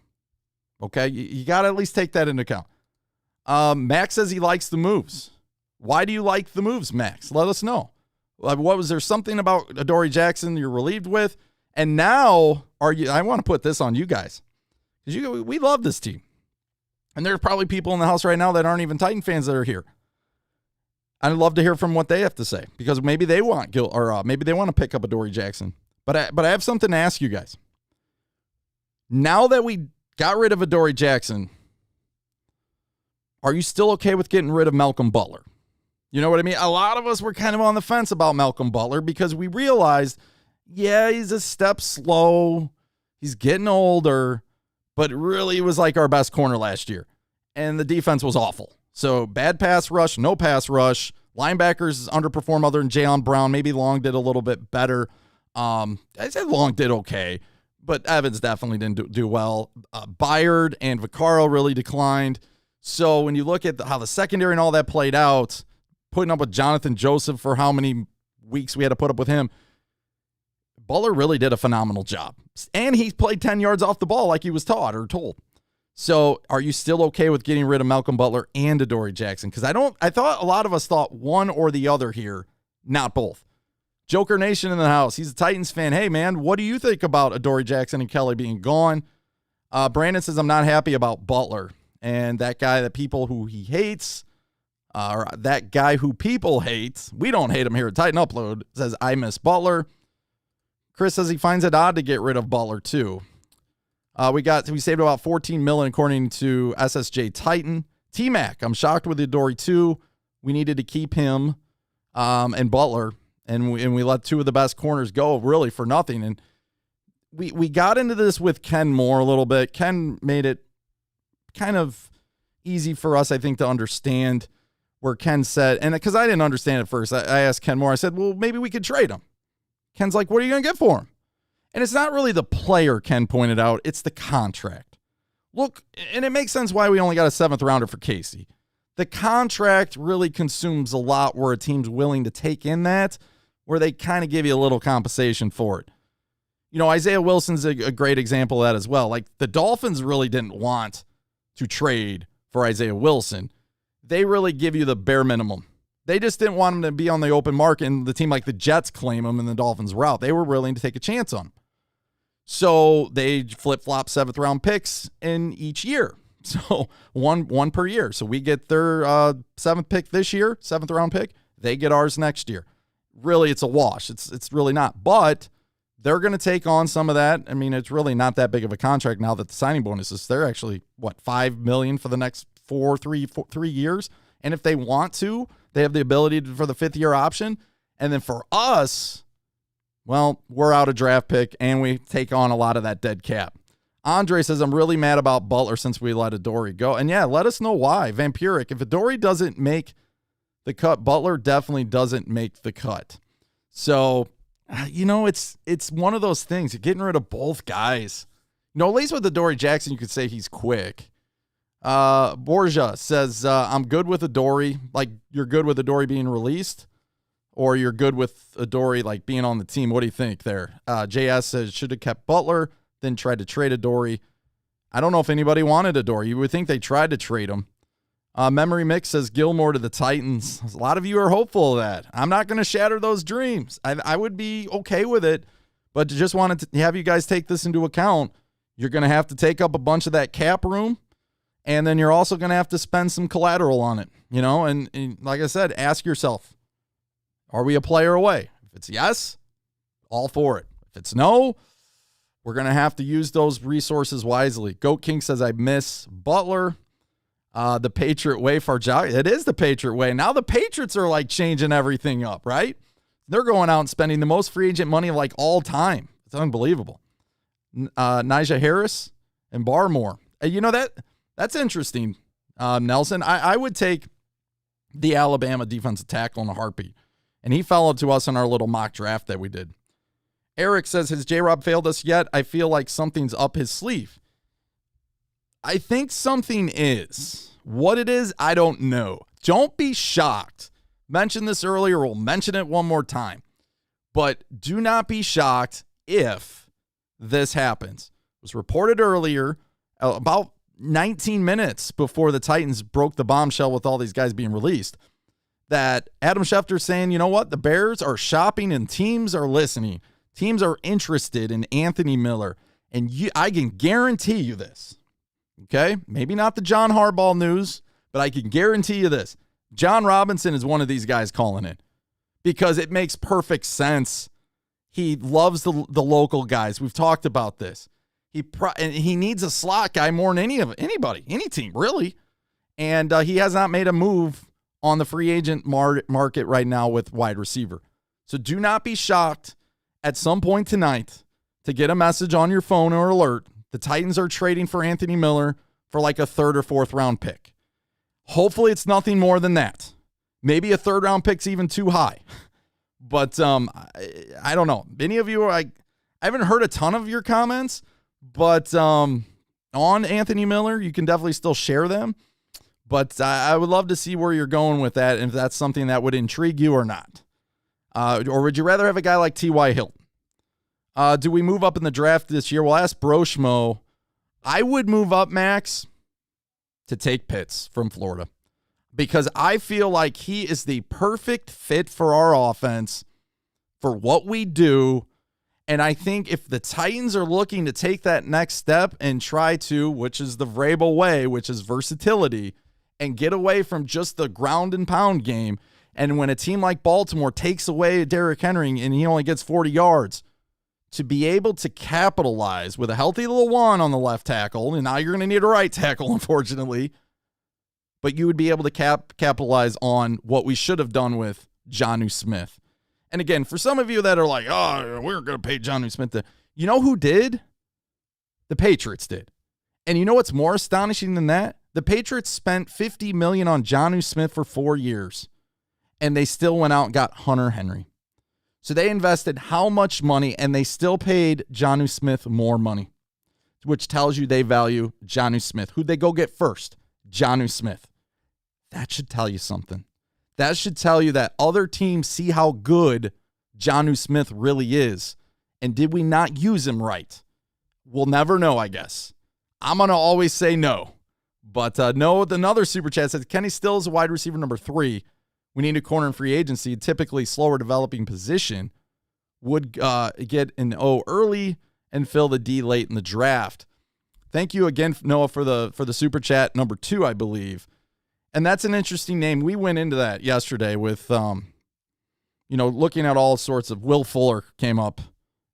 Okay? You got to at least take that into account. Max says he likes the moves. Why do you like the moves, Max? Let us know. What was there something about Adoree Jackson you're relieved with? And now, I want to put this on you guys. Because we love this team. And there's probably people in the house right now that aren't even Titan fans that are here. I'd love to hear from what they have to say. Because maybe they want maybe they want to pick up Adoree Jackson. But I have something to ask you guys. Now that we got rid of Adoree Jackson, are you still okay with getting rid of Malcolm Butler? You know what I mean? A lot of us were kind of on the fence about Malcolm Butler because we realized, yeah, he's a step slow. He's getting older, but really he was like our best corner last year. And the defense was awful. So bad pass rush, no pass rush. Linebackers underperform other than Jaylen Brown. Maybe Long did a little bit better. I said Long did okay, but Evans definitely didn't do well. Byard and Vaccaro really declined. So when you look at how the secondary and all that played out, putting up with Jonathan Joseph for how many weeks we had to put up with him, Butler really did a phenomenal job. And he played 10 yards off the ball like he was taught or told. So are you still okay with getting rid of Malcolm Butler and Adoree Jackson? Because I thought a lot of us thought one or the other here, not both. Joker Nation in the house. He's a Titans fan. Hey, man, what do you think about Adoree Jackson and Kelly being gone? Brandon says, I'm not happy about Butler. And that guy that people who he hates, or that guy who people hate, we don't hate him here at Titan Upload, says, I miss Butler. Chris says he finds it odd to get rid of Butler, too. We saved about $14 million according to SSJ Titan. T-Mac, I'm shocked with Adoree, too. We needed to keep him and Butler. And we let 2 of the best corners go really for nothing. And we got into this with Ken Moore a little bit. Ken made it kind of easy for us, I think, to understand where Ken said, and because I didn't understand at first, I asked Ken Moore, I said, well, maybe we could trade him. Ken's like, what are you going to get for him? And it's not really the player, Ken pointed out, it's the contract. Look, and it makes sense why we only got a 7th rounder for Casey. The contract really consumes a lot where a team's willing to take in that, where they kind of give you a little compensation for it. You know, Isaiah Wilson's a great example of that as well. Like, the Dolphins really didn't want to trade for Isaiah Wilson. They really give you the bare minimum. They just didn't want him to be on the open market and the team like the Jets claim him and the Dolphins route. They were willing to take a chance on him. So they flip-flop 7th round picks in each year. So one per year. So we get their 7th pick this year, 7th round pick. They get ours next year. Really, it's a wash. It's really not. But they're going to take on some of that. I mean, it's really not that big of a contract now that the signing bonuses, they're actually, $5 million for the next 3 years. And if they want to, they have the ability for the 5th-year option. And then for us, well, we're out a draft pick, and we take on a lot of that dead cap. Andre says, I'm really mad about Butler since we let Adoree go. And yeah, let us know why. Vampiric, if Adoree doesn't make the cut, Butler definitely doesn't make the cut. So, it's one of those things. You're getting rid of both guys. At least with Adoree Jackson, you could say he's quick. Borgia says, I'm good with Adoree. Like, you're good with Adoree being released, or you're good with Adoree, like, being on the team. What do you think there? JS says, should have kept Butler, then tried to trade Adoree. I don't know if anybody wanted Adoree. You would think they tried to trade him. Memory Mix says Gilmore to the Titans. A lot of you are hopeful of that. I'm not going to shatter those dreams. I would be okay with it, but just wanted to have you guys take this into account. You're going to have to take up a bunch of that cap room, and then you're also going to have to spend some collateral on it, and like I said, ask yourself, are we a player away? If it's yes, all for it. If it's no, we're going to have to use those resources wisely. Goat King says, I miss Butler. The Patriot way for Jock. It is the Patriot way. Now the Patriots are like changing everything up, right? They're going out and spending the most free agent money of like all time. It's unbelievable. Nijah Harris and Barmore. That's interesting, Nelson. I would take the Alabama defensive tackle in a heartbeat. And he fell up to us in our little mock draft that we did. Eric says, has J-Rob failed us yet? I feel like something's up his sleeve. I think something is. What it is, I don't know. Don't be shocked. Mentioned this earlier. We'll mention it one more time. But do not be shocked if this happens. It was reported earlier, about 19 minutes before the Titans broke the bombshell with all these guys being released, that Adam Schefter's saying, you know what? The Bears are shopping and teams are listening. Teams are interested in Anthony Miller. And I can guarantee you this. Okay, maybe not the John Harbaugh news, but I can guarantee you this. Jon Robinson is one of these guys calling it because it makes perfect sense. He loves the local guys. We've talked about this. He needs a slot guy more than anybody, any team, really. And he has not made a move on the free agent market right now with wide receiver. So do not be shocked at some point tonight to get a message on your phone or alert. The Titans are trading for Anthony Miller for like a 3rd or 4th round pick. Hopefully it's nothing more than that. Maybe a 3rd round pick's even too high. But I don't know. Many of you I haven't heard a ton of your comments, but on Anthony Miller, you can definitely still share them. But I would love to see where you're going with that, and if that's something that would intrigue you or not. Or would you rather have a guy like T.Y. Hilton? Do we move up in the draft this year? We'll ask Broshmo. I would move up, Max, to take Pitts from Florida because I feel like he is the perfect fit for our offense for what we do. And I think if the Titans are looking to take that next step and try to, which is the Vrabel way, which is versatility, and get away from just the ground and pound game, and when a team like Baltimore takes away Derrick Henry and he only gets 40 yards, to be able to capitalize with a healthy little one on the left tackle, and now you're going to need a right tackle, unfortunately, but you would be able to capitalize on what we should have done with Jonnu Smith. And again, for some of you that are like, oh, we're going to pay Jonnu Smith. You know who did? The Patriots did. And you know what's more astonishing than that? The Patriots spent $50 million on Jonnu Smith for 4 years, and they still went out and got Hunter Henry. So they invested how much money, and they still paid Jonnu Smith more money, which tells you they value Jonnu Smith. Who'd they go get first? Jonnu Smith. That should tell you something. That should tell you that other teams see how good Jonnu Smith really is. And did we not use him right? We'll never know, I guess. I'm going to always say no. But no, another super chat says, Kenny Stills, wide receiver number 3. We need a corner in free agency. Typically slower developing position. Would get an O early and fill the D late in the draft. Thank you again, Noah, for the super chat number 2, I believe. And that's an interesting name. We went into that yesterday with, looking at all sorts of Will Fuller came up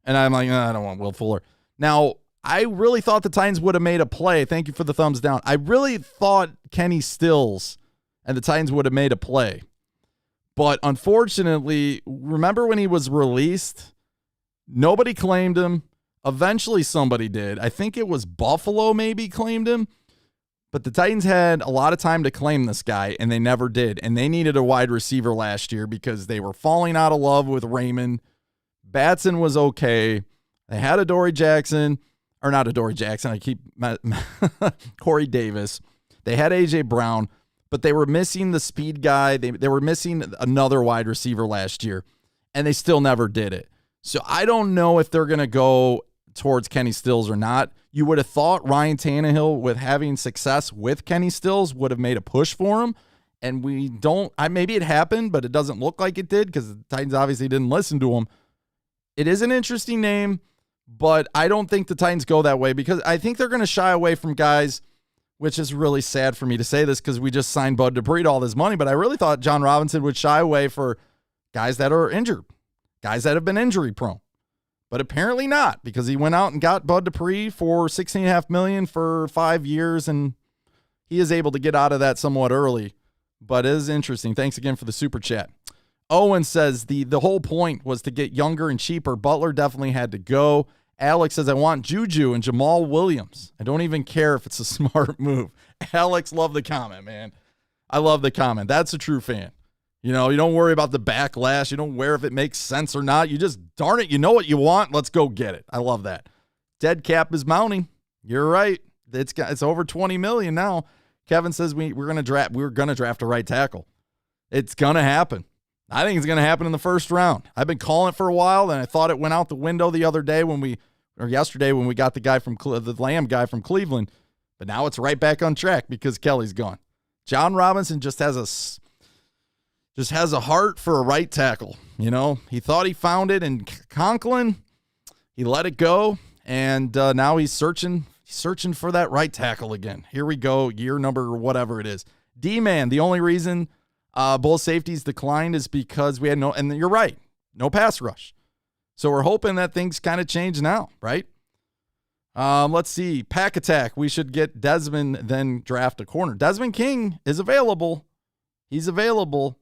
And I'm like, I don't want Will Fuller. Now, I really thought the Titans would have made a play. Thank you for the thumbs down. I really thought Kenny Stills and the Titans would have made a play. But unfortunately, remember when he was released? Nobody claimed him. Eventually somebody did. I think it was Buffalo maybe claimed him. But the Titans had a lot of time to claim this guy, and they never did. And they needed a wide receiver last year because they were falling out of love with Raymond. Batson was okay. They had Adoree Jackson. Or not Adoree Jackson. I keep Corey Davis. They had A.J. Brown. But they were missing the speed guy. They were missing another wide receiver last year. And they still never did it. So I don't know if they're going to go towards Kenny Stills or not. You would have thought Ryan Tannehill, with having success with Kenny Stills, would have made a push for him. And we don't. Maybe it happened, but it doesn't look like it did because the Titans obviously didn't listen to him. It is an interesting name, but I don't think the Titans go that way because I think they're going to shy away from guys, which is really sad for me to say this because we just signed Bud Dupree to all this money, but I really thought Jon Robinson would shy away for guys that are injured, guys that have been injury prone. But apparently not, because he went out and got Bud Dupree for $16.5 million for 5 years, and he is able to get out of that somewhat early. But it is interesting. Thanks again for the super chat. Owen says the whole point was to get younger and cheaper. Butler definitely had to go. Alex says, I want Juju and Jamal Williams. I don't even care if it's a smart move. Alex, love the comment, man. I love the comment. That's a true fan. You know, you don't worry about the backlash. You don't worry if it makes sense or not. You just, darn it, you know what you want. Let's go get it. I love that. Dead cap is mounting. You're right. It's over 20 million now. Kevin says we're going to draft a right tackle. It's going to happen. I think it's going to happen in the first round. I've been calling it for a while, and I thought it went out the window the other day yesterday when we got the guy from the Lamb guy from Cleveland. But now it's right back on track because Kelly's gone. Jon Robinson just has a heart for a right tackle. You know, he thought he found it in Conklin. He let it go, and now he's searching for that right tackle again. Here we go, year number whatever it is. D-Man, the only reason both safeties declined is because we had and you're right, no pass rush. So we're hoping that things kind of change now, right? Let's see. Pack Attack. We should get Desmond, then draft a corner. Desmond King is available. He's available.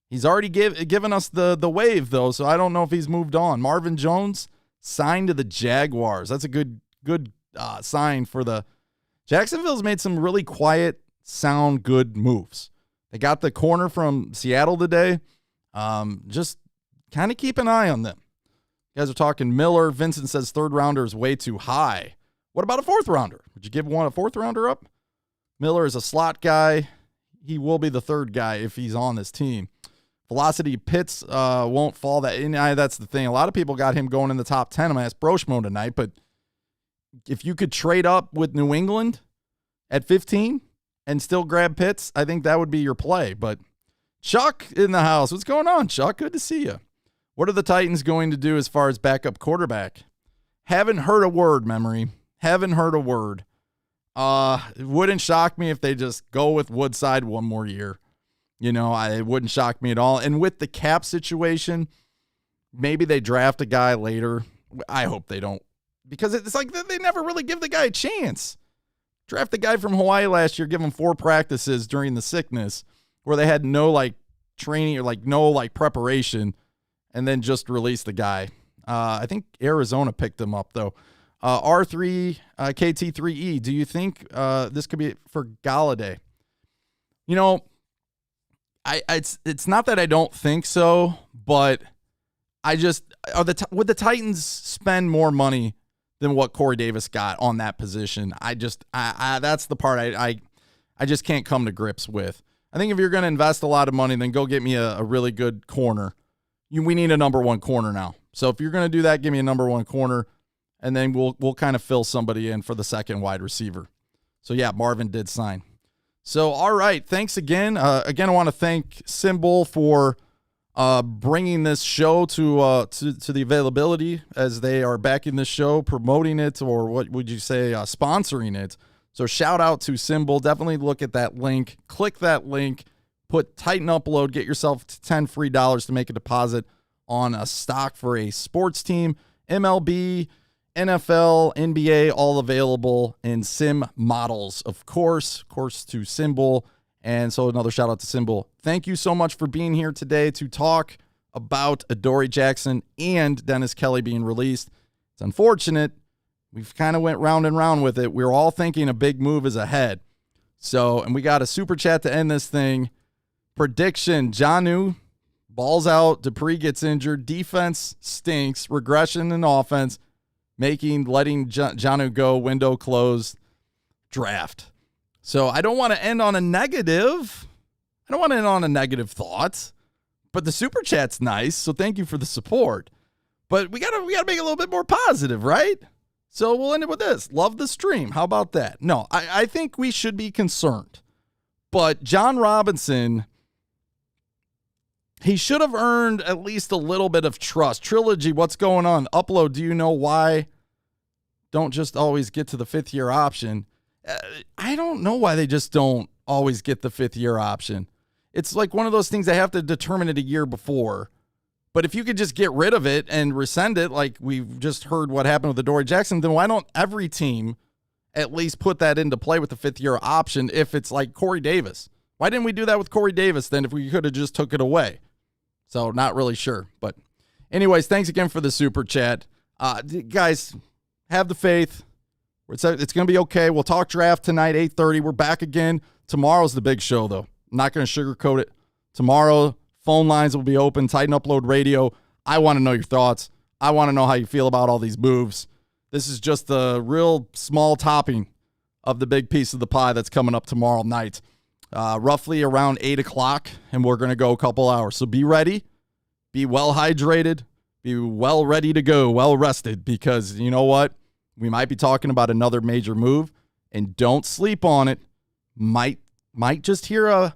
He's already given us the wave, though, so I don't know if he's moved on. Marvin Jones signed to the Jaguars. That's a good sign for the Jacksonville's made some really quiet, sound, good moves. They got the corner from Seattle today. Just kind of keep an eye on them. You guys are talking Miller. Vincent says third rounder is way too high. What about a fourth rounder? Would you give a fourth rounder up? Miller is a slot guy. He will be the third guy if he's on this team. Velocity Pitts won't fall that. And that's the thing. A lot of people got him going in the top 10. I'm going to ask Broshmo tonight, but if you could trade up with New England at 15 and still grab Pitts, I think that would be your play. But Chuck in the house. What's going on, Chuck? Good to see you. What are the Titans going to do as far as backup quarterback? Haven't heard a word, Memory. Haven't heard a word. It wouldn't shock me if they just go with Woodside one more year. You know, it wouldn't shock me at all. And with the cap situation, maybe they draft a guy later. I hope they don't. Because it's like they never really give the guy a chance. Draft the guy from Hawaii last year, give him 4 practices during the sickness where they had no, training or, no preparation, and then just release the guy. I think Arizona picked him up, though. R3, KT3E, do you think this could be for Galladay? You know, it's not that I don't think so, but I just would the Titans spend more money than what Corey Davis got on that position? I that's the part I just can't come to grips with. I think if you're going to invest a lot of money, then go get me a really good corner. We need a number 1 corner now. So if you're going to do that, give me a number 1 corner, and then we'll kind of fill somebody in for the second wide receiver. So yeah, Marvin did sign. So all right, thanks again. Again, I want to thank Symbol for bringing this show to the availability as they are backing this show, promoting it, or what would you say, sponsoring it. So shout out to Symbol. Definitely look at that link. Click that link. Put Titan Upload. Get yourself $10 free to make a deposit on a stock for a sports team. MLB, NFL, NBA, all available in sim models, of course to Symbol. And so another shout out to Symbol. Thank you so much for being here today to talk about Adoree Jackson and Dennis Kelly being released. It's unfortunate. We've kind of went round and round with it. We were all thinking a big move is ahead. So, and we got a super chat to end this thing. Prediction, Jonnu balls out, Dupree gets injured, defense stinks, regression in offense, letting Jonnu go, window closed, draft. So I don't want to end on a negative. I don't want to end on a negative thought. But the super chat's nice, so thank you for the support. But we gotta make it a little bit more positive, right? So we'll end it with this. Love the stream. How about that? No, I think we should be concerned. But Jon Robinson, he should have earned at least a little bit of trust. Trilogy, what's going on? Upload, do you know why? Don't just always get to the fifth-year option. I don't know why they just don't always get the fifth-year option. It's like one of those things they have to determine it a year before. But if you could just get rid of it and rescind it, like we've just heard what happened with Adoree Jackson, then why don't every team at least put that into play with the fifth-year option if it's like Corey Davis? Why didn't we do that with Corey Davis then if we could have just took it away? So not really sure. But anyways, thanks again for the super chat. Guys, have the faith. It's going to be okay. We'll talk draft tonight, 8:30. We're back again. Tomorrow's the big show, though. I'm not going to sugarcoat it. Tomorrow, phone lines will be open. Titan Upload Radio. I want to know your thoughts. I want to know how you feel about all these moves. This is just a real small topping of the big piece of the pie that's coming up tomorrow night. Roughly around 8 o'clock, and we're going to go a couple hours. So be ready. Be well hydrated. Be well ready to go. Well rested, because you know what? We might be talking about another major move, and don't sleep on it. Might just hear a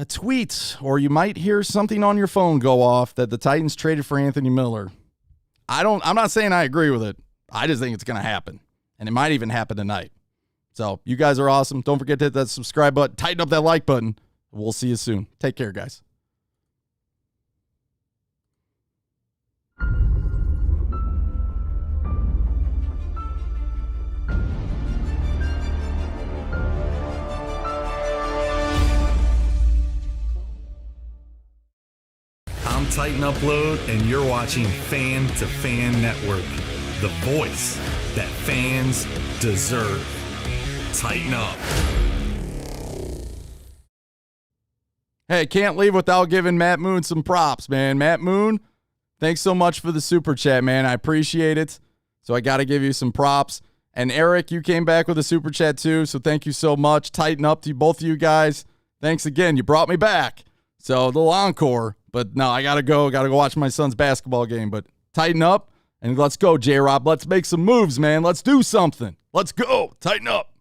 tweet, or you might hear something on your phone go off that the Titans traded for Anthony Miller. I'm not saying I agree with it. I just think it's going to happen, and it might even happen tonight. So you guys are awesome. Don't forget to hit that subscribe button. Tighten up that like button. We'll see you soon. Take care, guys. I'm Titan Upload, and you're watching Fan to Fan Network, the voice that fans deserve. Tighten up. Hey, can't leave without giving Matt Moon some props, man. Matt Moon, thanks so much for the super chat, man. I appreciate it. So I got to give you some props. And Eric, you came back with a super chat too, so thank you so much. Tighten up to both of you guys. Thanks again. You brought me back. So a little encore. But no, I got to go. Got to go watch my son's basketball game. But tighten up, and let's go, J-Rob. Let's make some moves, man. Let's do something. Let's go. Tighten up.